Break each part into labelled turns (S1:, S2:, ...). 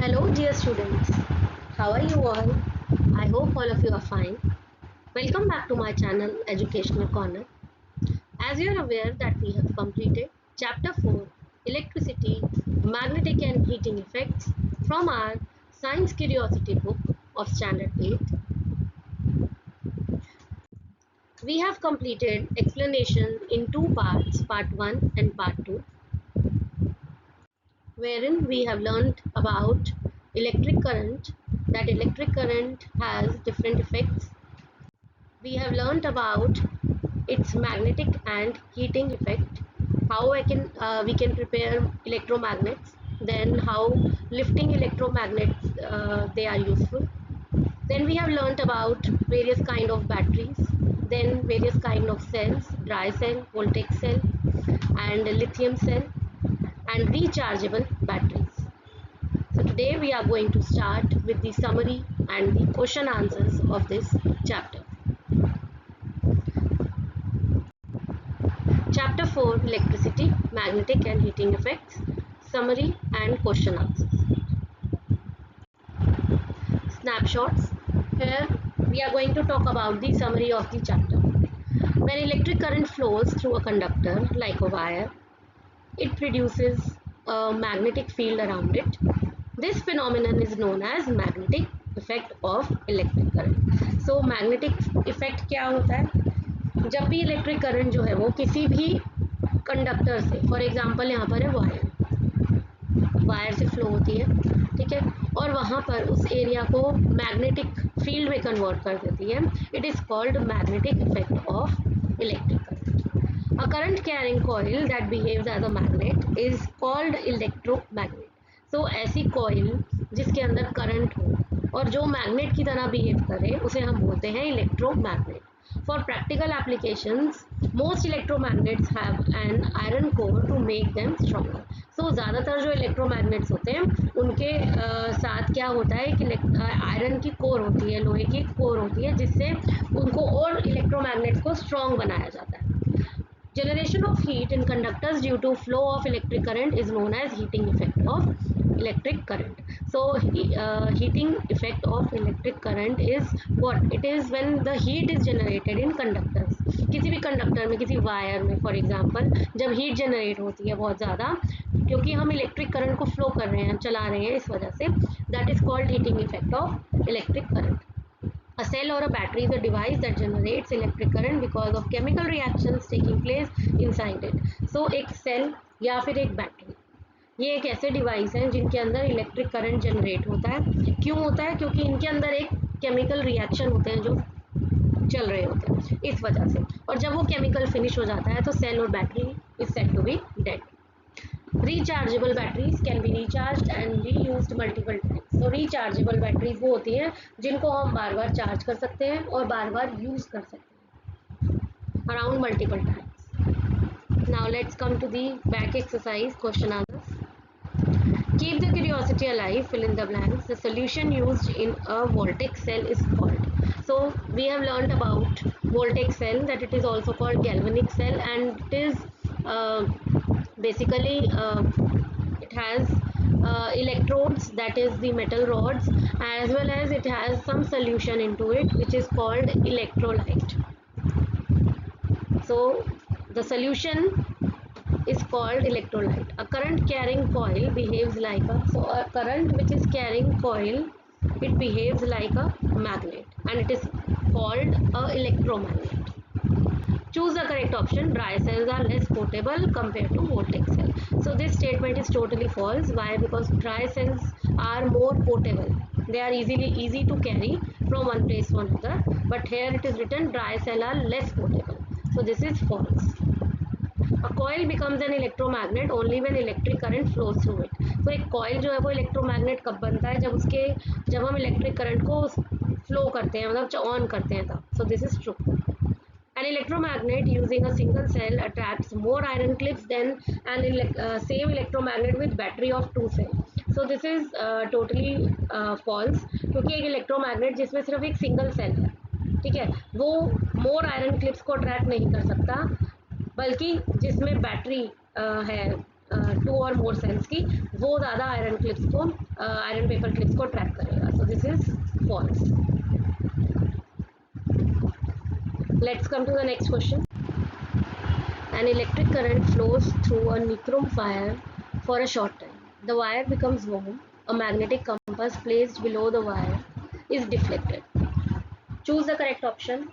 S1: Hello, dear students. How are you all? I hope all of you are fine. Welcome back to my channel, Educational Corner. As you are aware that we have completed Chapter 4, Electricity, Magnetic and Heating Effects from our Science Curiosity book of Standard 8. We have completed explanation in two parts, Part 1 and Part 2, wherein we have learned about electric current, that electric current has different effects. We have learnt about its magnetic and heating effect, how we can prepare electromagnets, then how lifting electromagnets they are useful. Then we have learnt about various kind of batteries, then various kind of cells, dry cell, voltaic cell, and lithium cell, and rechargeable batteries. So today we are going to start with the summary and the question answers of this chapter. Chapter 4, Electricity, Magnetic and Heating Effects, Summary and Question Answers. Snapshots. Here we are going to talk about the summary of the chapter. When electric current flows through a conductor like a wire, it produces a magnetic field around it. This phenomenon is known as magnetic effect of electric current. So magnetic effect क्या होता है? जब भी electric current जो है वो किसी भी कंडक्टर से, फॉर एग्जांपल यहाँ पर है वायर से फ्लो होती है, ठीक है, और वहाँ पर उस एरिया को मैग्नेटिक फील्ड में कन्वर्ट कर देती है. It is called magnetic effect of electric current. A current carrying coil that behaves as a magnet is called electromagnet. So ऐसी कॉइल जिसके अंदर करंट हो और जो मैग्नेट की तरह बिहेव करे उसे हम बोलते हैं electromagnet. For practical applications, most electromagnets have an iron core to make them stronger. So ज़्यादातर जो electromagnets होते हैं उनके साथ क्या होता है कि आयरन की कोर होती है, लोहे की कोर होती है, जिससे उनको और electromagnets को strong बनाया जाता है. Generation of heat in conductors due to flow of electric current is known as heating effect of electric current. So heating effect of electric current is what? It is when the heat is generated in conductors. किसी भी conductor में, किसी wire में for example, जब heat generate होती है बहुत ज़्यादा, क्योंकि हम इलेक्ट्रिक करंट को फ्लो कर रहे हैं, चला रहे हैं, इस वजह say that is called heating effect of electric current. A cell or a battery is a device that generates electric current because of chemical reactions taking place inside it. So एक cell या फिर एक battery, ये एक ऐसे device हैं जिनके अंदर इलेक्ट्रिक करंट जनरेट होता है. क्यों होता है? क्योंकि इनके अंदर एक केमिकल रिएक्शन होते हैं जो चल रहे होते हैं, इस वजह से. और जब वो केमिकल फिनिश हो जाता है तो सेल और battery is said to be dead. Rechargeable batteries can be recharged and reused multiple times. So rechargeable batteries वो होती हैं जिनको हम बार बार चार्ज कर सकते हैं और बार बार यूज कर सकते हैं around multiple times. Now let's come to the back exercise question answers. Keep the curiosity alive, fill in the blanks. The solution used in a voltaic cell is called. So we have learned about voltaic cell, that it is also called galvanic cell, and it is basically it has electrodes, that is the metal rods, as well as it has some solution into it which is called electrolyte. So the solution is called electrolyte. A current carrying coil behaves like a current which is carrying coil, it behaves like a magnet and it is called a electromagnet. Choose the correct option. Dry cells are less potable compared to voltaic cells. So this statement is totally false. Why? Because dry cells are more portable. They are easy to carry from one place to another. But here it is written dry cells are less portable. So this is false. A coil becomes an electromagnet only when electric current flows through it. तो एक coil जो है वो electromagnet कब बनता है? जब हम electric current को flow करते हैं, मतलब on करते हैं तब. So this is true. An electromagnet using a single cell attracts more iron clips than an same electromagnet with battery of 2 cells. So this is totally false, क्योंकि एक electromagnet जिसमें सिर्फ एक single cell है, ठीक है, वो more iron clips को attract नहीं कर सकता, बल्कि जिसमें बैटरी है टू और मोर सेल्स की, वो ज़्यादा आयरन क्लिप्स को, आयरन पेपर क्लिप्स को ट्रैक करेगा. So this is false. Let's come to the next question. An electric current flows through a nichrome wire for a short time. The wire becomes warm. A magnetic compass placed below the wire is deflected. Choose the correct option.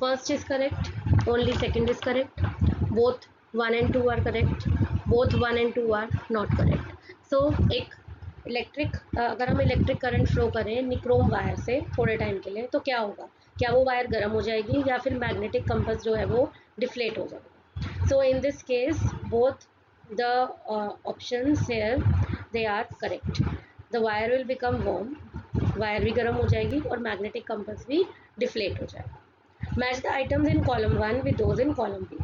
S1: First is correct, only second is correct, both 1 and 2 are correct, both 1 and 2 are not correct. So एक electric, अगर हम electric current flow करें nichrome wire से थोड़े time के लिए, तो क्या होगा? क्या वो वायर गर्म हो जाएगी या फिर मैग्नेटिक कंपस जो है वो डिफ्लेट हो जाएगा? So in this case both the options here they are correct. The wire will become warm, wire भी गर्म हो जाएगी और मैग्नेटिक कंपस भी डिफ्लेट हो जाएगा. Match the items in column 1 with those in column B.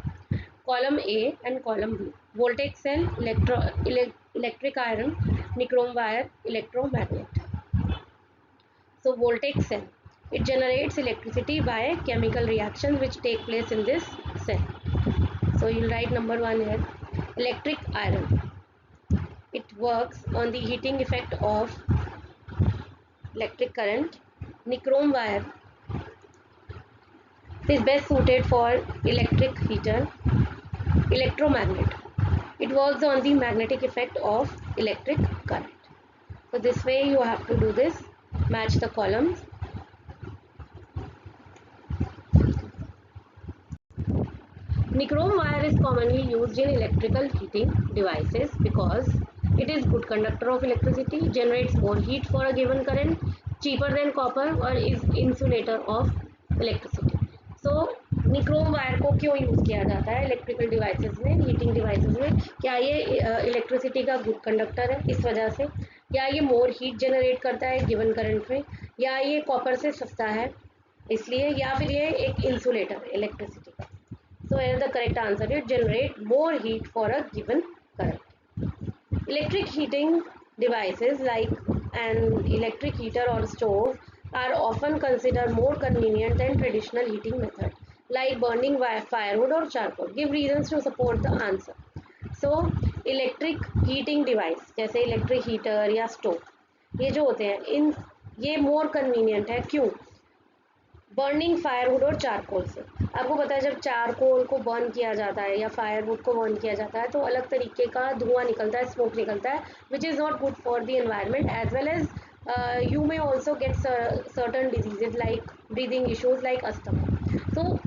S1: Column A and column B. Voltaic cell, electric iron, nichrome wire, electromagnet. So voltaic cell, it generates electricity by chemical reactions which take place in this cell. So you'll write number 1 here. Electric iron, it works on the heating effect of electric current. Nichrome wire is best suited for electric heater. Electromagnet, it works on the magnetic effect of electric current. So this way you have to do this, match the columns. Nichrome wire is commonly used in electrical heating devices because it is good conductor of electricity, generates more heat for a given current, cheaper than copper, or is insulator of electricity. So nichrome wire को क्यों use किया जाता है electrical devices में, heating devices में? क्या ये electricity का गुड कंडक्टर है इस वजह से, या ये मोर हीट जनरेट करता है गिवन करंट में, या ये कॉपर से सस्ता है इसलिए, या फिर ये एक इंसुलेटर इलेक्ट्रिसिटी का? So here the correct answer is generate more heat for a given current. Electric heating devices like an electric heater or stove are often considered more convenient than traditional heating method like burning firewood or charcoal. Give reasons to support the answer. So electric heating device जैसे electric heater या stove, ये जो होते हैं इन ये more convenient है. क्यों? Burning firewood और चारकोल से. आपको पता है जब चारकोल को बर्न किया जाता है या फायरवुड को बर्न किया जाता है तो अलग तरीके का धुआं निकलता है, स्मोक निकलता है, which is not good for the environment as well as you may also get certain diseases like breathing issues like asthma. तो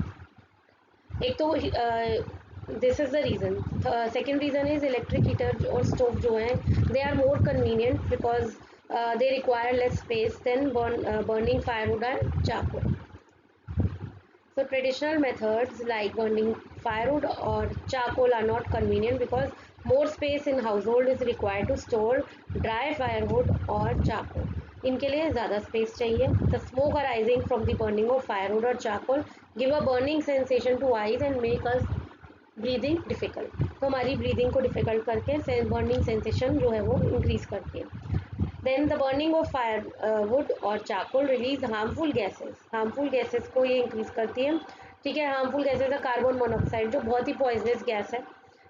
S1: एक तो this is the reason. Second reason is electric heater और stove जो हैं they are more convenient because they require less space than burning firewood and charcoal. So traditional methods like burning firewood or charcoal are not convenient because more space in household is required to store dry firewood or charcoal. इनके लिए ज़्यादा space चाहिए. The smoke arising from the burning of firewood or charcoal give a burning sensation to eyes and make us breathing difficult. तो हमारी breathing को difficult करके burning sensation जो है वो increase करती है. Then the burning of firewood or charcoal release harmful gases. Harmful gases को ये increase करती है. ठीक है, harmful gases है कार्बन मोनोऑक्साइड जो बहुत ही poisonous gas है.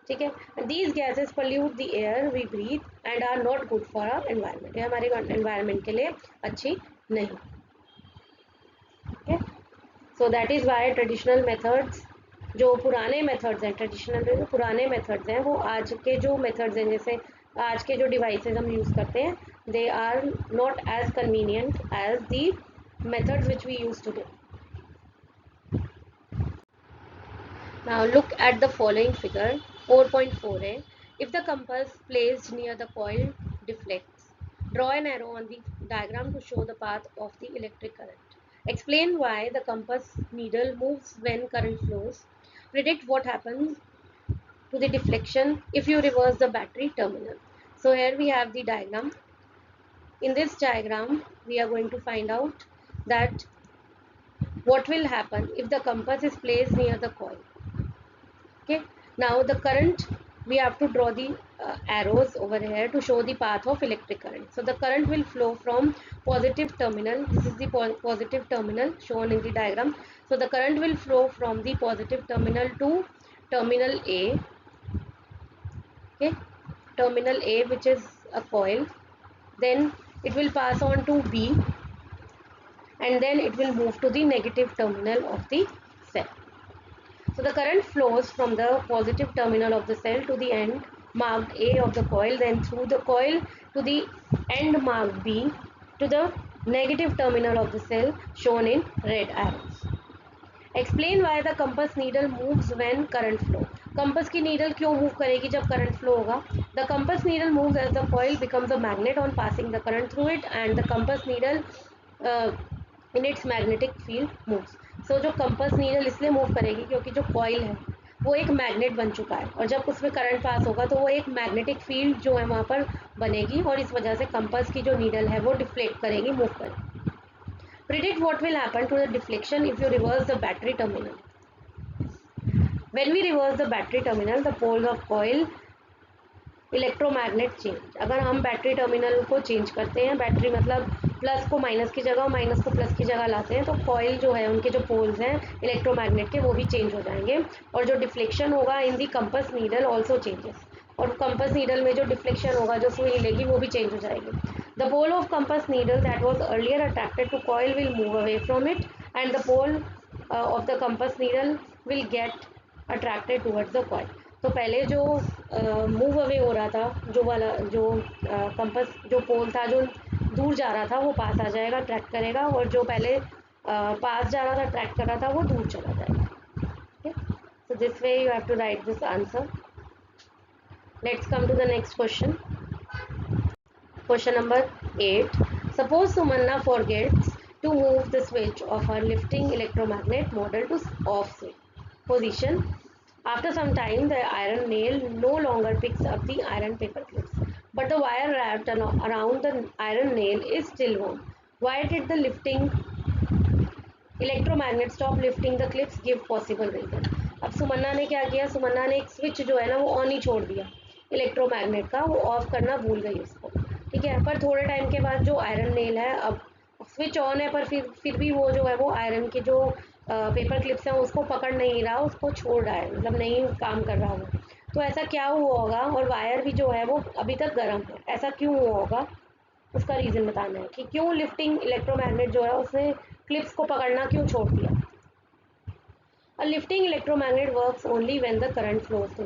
S1: ठीक है, these gases pollute the air we breathe and are not good for our environment. ये हमारे environment के लिए अच्छी नहीं. Okay, so that is why traditional methods, जो पुराने methods हैं, traditional पुराने methods हैं, वो आज के जो methods हैं, जैसे आज के जो devices हम use करते हैं, they are not as convenient as the methods which we use today. Now look at the following figure 4.4a. If the compass placed near the coil deflects, draw an arrow on the diagram to show the path of the electric current. Explain why the compass needle moves when current flows. Predict what happens to the deflection if you reverse the battery terminal. So here we have the diagram. In this diagram, we are going to find out that what will happen if the compass is placed near the coil. Okay, now the current, we have to draw the arrows over here to show the path of electric current. So the current will flow from positive terminal. This is the positive terminal shown in the diagram. So the current will flow from the positive terminal to terminal A. Okay, terminal A, which is a coil, then it will pass on to B, and then it will move to the negative terminal of the cell. So the current flows from the positive terminal of the cell to the end marked A of the coil, then through the coil to the end marked B to the negative terminal of the cell shown in red arrows. Explain why the compass needle moves when current flow. Compass की needle क्यों move करेगी जब current flow होगा? The compass needle moves as the coil becomes a magnet on passing the current through it, and the compass needle in its magnetic field moves. So जो compass needle इसलिए move करेगी क्योंकि जो coil है वो एक magnet बन चुका है, और जब उसमें करंट पास होगा तो वो एक मैग्नेटिक फील्ड जो है वहाँ पर बनेगी, और इस वजह से कंपस की जो नीडल है वो डिफ्लेक्ट करेगी, मूव करेगी. Predict what will happen to the deflection if you reverse the battery terminal. When we reverse the battery terminal, the poles of coil electromagnet change. अगर हम बैटरी टर्मिनल को change करते हैं, battery मतलब plus को minus की जगह, minus को प्लस की जगह लाते हैं, तो कॉइल जो है उनके जो पोल्स हैं इलेक्ट्रोमैग्नेट के वो भी चेंज हो जाएंगे, और जो डिफ्लेक्शन होगा इन दी कंपस नीडल ऑल्सो चेंजेस, और कंपस नीडल में जो डिफ्लेक्शन होगा जो सुई हिलेगी वो भी चेंज हो जाएगी. The pole of compass needle that was earlier attracted to coil will move away from it, and the pole of the compass needle will get attracted towards the coil. तो पहले जो मूव अवे हो रहा था, जो वाला जो compass जो पोल था जो दूर जा रहा था वो पास आ जाएगा, ट्रैक करेगा, और जो पहले पास जा रहा था ट्रैक कर रहा था वो दूर चला जाएगा. So this way you have to write this answer. Let's come to the next question. Question number 8. Suppose Sumanna forgets to move the switch of her lifting electromagnet model to off switch position. After some time, the iron nail no longer picks up the iron paper clips, but the wire wrapped around the iron nail is still warm. Why did the lifting electromagnet stop lifting the clips? Give possible reason. अब सुमन्ना ने क्या किया? सुमन्ना ने एक switch जो है ना वो ऑन ही छोड़ दिया इलेक्ट्रोमैग्नेट का, वो ऑफ करना भूल गई उसको, ठीक है. पर थोड़े टाइम के बाद जो आयरन नेल है, अब स्विच ऑन है पर फिर भी वो जो है वो आयरन के जो पेपर क्लिप्स हैं उसको पकड़ नहीं रहा, उसको छोड़ रहा है, मतलब नहीं काम कर रहा वो. तो ऐसा क्या हुआ होगा? और वायर भी जो है वो अभी तक गर्म है, ऐसा क्यों हुआ होगा? उसका रीज़न बताना है कि क्यों लिफ्टिंग इलेक्ट्रोमैग्नेट जो है उसने क्लिप्स को पकड़ना क्यों छोड़ दिया. A lifting electromagnet works only when the current flows through.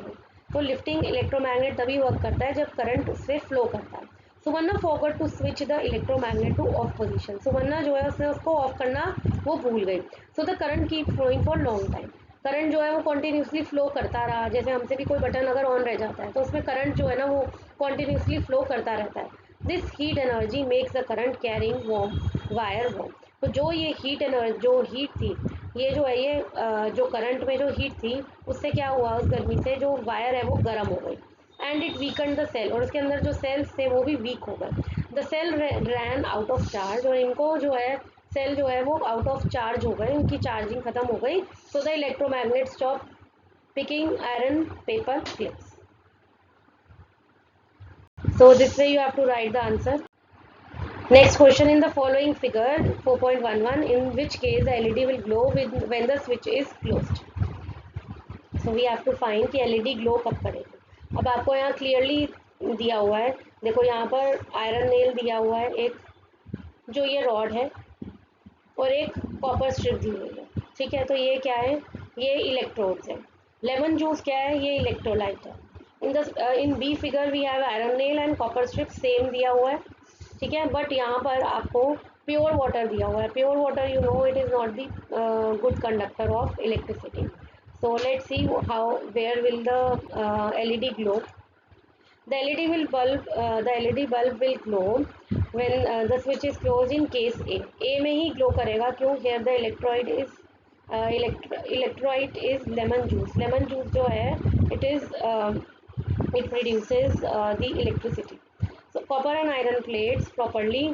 S1: तो लिफ्टिंग इलेक्ट्रोमैग्नेट तभी वर्क करता है जब करंट उससे फ्लो करता है. Sumanna forgot to switch the electromagnet to off position. सुमन्ना जो है उसने उसको ऑफ करना वो भूल गई. So the current keep flowing for long time. Current जो है वो कॉन्टीन्यूसली फ्लो करता रहा. जैसे हमसे भी कोई बटन अगर ऑन रह जाता है तो उसमें करंट जो है ना वो कॉन्टीन्यूसली फ्लो करता रहता है. This heat energy makes the current carrying warm wire warm. तो जो ये हीट एनर्जी जो हीट थी, ये जो है ये जो करंट में जो हीट थी उससे क्या हुआ, उस गर्मी से जो वायर है वो गर्म हो गई. And it weaken the cell, और उसके अंदर जो सेल्स थे वो भी वीक हो गए. The cell ran out of charge, और इनको जो है सेल जो है वो आउट ऑफ चार्ज हो गए, उनकी चार्जिंग खत्म हो गई. So the electromagnet stop picking iron paper clips. So this way you have to write the answer. Next question, in the following figure 4.11, in which case the LED will glow when the switch is closed. So we have to find कि LED glow कब करेगी. अब आपको यहाँ clearly दिया हुआ है, देखो यहाँ पर आयरन नेल दिया हुआ है, एक जो ये रॉड है और एक कॉपर स्ट्रिप दी हुई है, ठीक है. तो ये क्या है? ये इलेक्ट्रोड्स है. लेमन जूस क्या है? ये इलेक्ट्रोलाइट है. In B figure we have iron nail and copper strip, same दिया हुआ है, ठीक है. बट यहाँ पर आपको प्योर वाटर दिया हुआ है. Pure water you know it is not the good conductor of electricity. So let's see how where will the LED glow. The LED bulb will glow when the switch is closed in case A. A में ही glow करेगा, क्यों? Here the electrolyte is lemon juice. Lemon juice जो है it produces the electricity. So copper and iron plates properly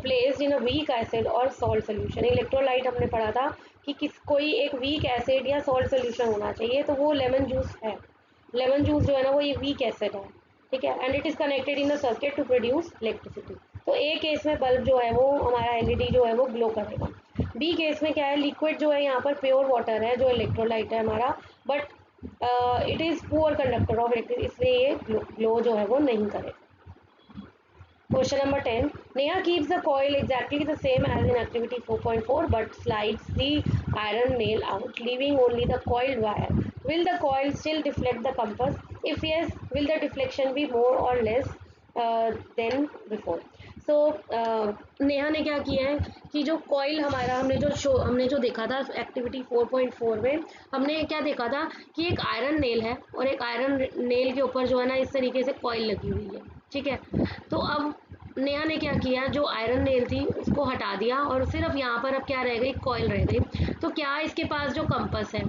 S1: placed in a weak acid or salt solution. Electrolyte हमने पढ़ा था कि कोई एक वीक एसिड या सॉल्ट सोल्यूशन होना चाहिए, तो वो लेमन जूस है. लेमन जूस जो है ना वो ये वीक एसिड है, ठीक है. And it is connected in the circuit to produce electricity. तो ए केस में बल्ब जो है वो हमारा LED जो है वो ग्लो करेगा. बी केस में क्या है? लिक्विड जो है यहाँ पर प्योर वाटर है जो इलेक्ट्रोलाइट है हमारा, but it is poor conductor of electricity, इसलिए ये ग्लो जो है वो नहीं करेगा। Question number 10. Neha keeps the coil exactly the same as in activity 4.4 but slides the iron nail out, leaving only the coiled wire. Will the coil still deflect the compass? If yes, will the deflection be more or less than before? So Neha ने क्या किया है कि जो coil हमारा हमने जो देखा था एक्टिविटी 4.4 में, हमने क्या देखा था कि एक आयरन नेल है और एक आयरन नेल के ऊपर जो है ना इस तरीके से कॉइल लगी हुई है, ठीक है। तो अब नेहा ने क्या किया, जो आयरन नेल थी उसको हटा दिया और सिर्फ यहाँ पर अब क्या रह गई, कॉइल रह गई। तो क्या इसके पास जो कंपास है,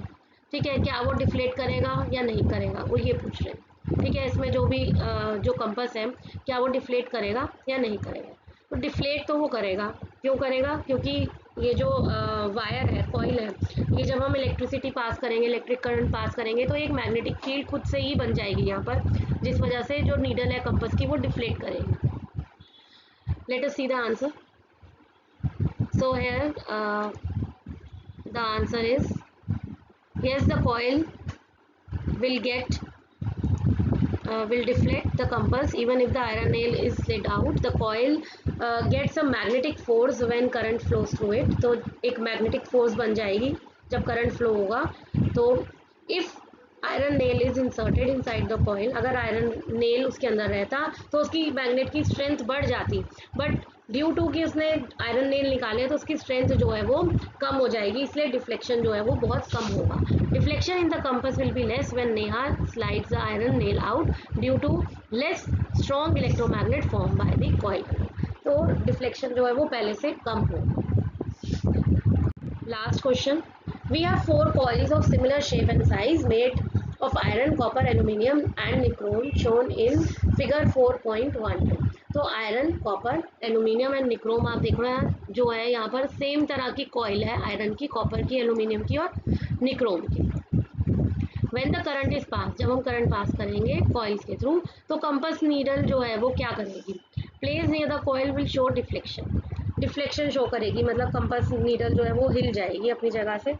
S1: ठीक है, क्या वो डिफ्लेट करेगा या नहीं करेगा, वो ये पूछ रहे हैं, ठीक है। इसमें जो भी जो कंपास है क्या वो डिफ्लेट करेगा या नहीं करेगा। तो डिफ्लेट तो वो करेगा। क्यों करेगा? क्योंकि ये जो वायर है, कॉइल है, ये जब हम इलेक्ट्रिसिटी पास करेंगे, इलेक्ट्रिक करंट पास करेंगे तो एक मैग्नेटिक फील्ड खुद से ही बन जाएगी यहाँ पर, जिस वजह से जो नीडल है कंपास की वो डिफ्लेट करेगी। Let us see the answer. So here the answer is yes, the coil will get will deflect the compass even if the iron nail is slid out. The coil gets a magnetic force when current flows through it. तो एक magnetic force बन जाएगी जब current flow होगा। तो if iron nail is inserted inside the coil, अगर iron nail उसके अंदर रहता तो उसकी मैग्नेट की स्ट्रेंथ बढ़ जाती, बट ड्यू टू कि उसने आयरन नेल निकाले तो उसकी स्ट्रेंथ जो है वो कम हो जाएगी, इसलिए डिफ्लेक्शन जो है वो बहुत कम होगा। Deflection in the compass will be less when Neha slides the iron nail out due to less strong electromagnet form by the coil. तो डिफ्लेक्शन जो है वो पहले से कम होगा। Last question. We have 4 coils of similar shape and size made of iron, copper, aluminium and nichrome shown in figure 4.12. तो iron, copper, aluminium and nichrome आप देख रहे हैं जो है यहाँ पर सेम तरह की कॉइल है, आयरन की, कॉपर की, एल्यूमिनियम की और निक्रोम की। When the current is pass, जब हम करंट पास करेंगे कॉइल्स के थ्रू तो कंपास नीडल जो है वो क्या करेगी, place near the coil will show deflection, deflection show करेगी, मतलब कंपास नीडल जो है वो हिल जाएगी अपनी जगह से।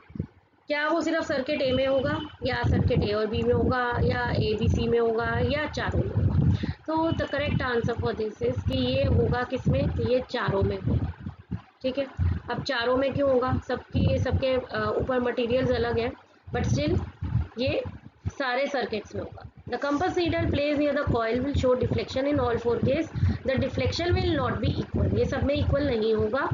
S1: क्या वो सिर्फ सर्किट ए में होगा या सर्किट ए और बी में होगा या ए बी सी में होगा या चारों में होगा? तो the correct answer for this is कि ये होगा किसमें, ये चारों में होगा, ठीक है। अब चारों में क्यों होगा, सबके ऊपर मटेरियल्स अलग हैं बट स्टिल ये सारे सर्किट्स में होगा। The compass needle place near the coil will show deflection in all 4 case. The deflection will not be equal, ये सब में इक्वल नहीं होगा।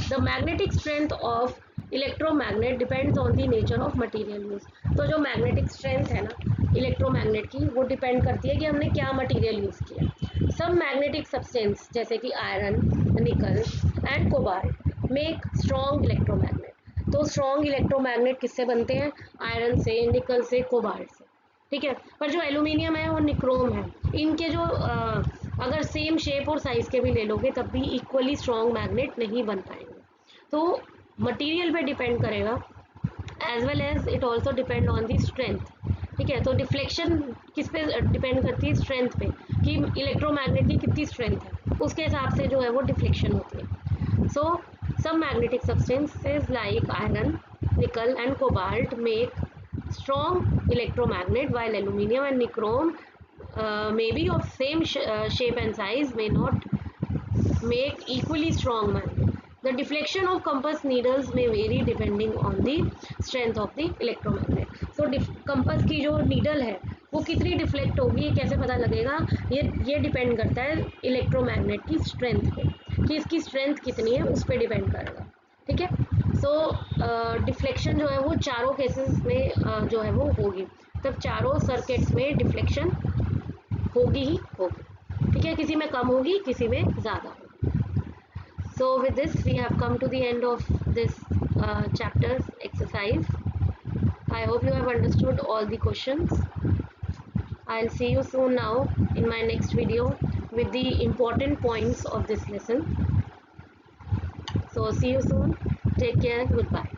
S1: The magnetic strength of electromagnet depends on the nature of material use. तो जो magnetic strength है ना electromagnet की, वो डिपेंड करती है कि हमने क्या मटेरियल यूज़ किया। सब मैग्नेटिक सब्सटेंस जैसे कि आयरन, निकल and cobalt make strong electromagnet. तो स्ट्रॉन्ग इलेक्ट्रोमैग्नेट किससे बनते हैं, आयरन से, निकल से, कोबाल्ट से, ठीक है। पर जो एल्यूमिनियम है और निक्रोम है, इनके जो अगर सेम शेप और साइज के भी ले लोगे तब भी इक्वली स्ट्रॉन्ग मैग्नेट नहीं बन पाएंगे। तो मटेरियल पे डिपेंड करेगा as well as it also depend on the strength, ठीक है। तो डिफ्लेक्शन किस पे डिपेंड करती है, स्ट्रेंथ पे, कि इलेक्ट्रोमैग्नेट की कितनी स्ट्रेंथ है, उसके हिसाब से जो है वो डिफ्लेक्शन होती है। सो some magnetic substances like iron, nickel and cobalt make strong electromagnet while aluminium and nichrome may be of same shape and size may not make equally strong magnet. The deflection of compass needles may vary depending on the strength of the electromagnet. So compass की जो needle है वो कितनी deflect होगी, ये कैसे पता लगेगा, ये डिपेंड करता है इलेक्ट्रोमैग्नेट की स्ट्रेंथ पे, कि इसकी स्ट्रेंथ कितनी है उस पर डिपेंड करेगा, ठीक है। सो डिफ्लेक्शन जो है वो चारों केसेस में जो है वो होगी, तब चारों सर्किट्स में डिफ्लेक्शन होगी ही होगी, ठीक है। किसी में कम होगी, किसी में ज़्यादा होगी। So with this we have come to the end of this chapter's exercise. I hope you have understood all the questions. I'll see you soon now in my next video with the important points of this lesson. So see you soon. Take care. Goodbye.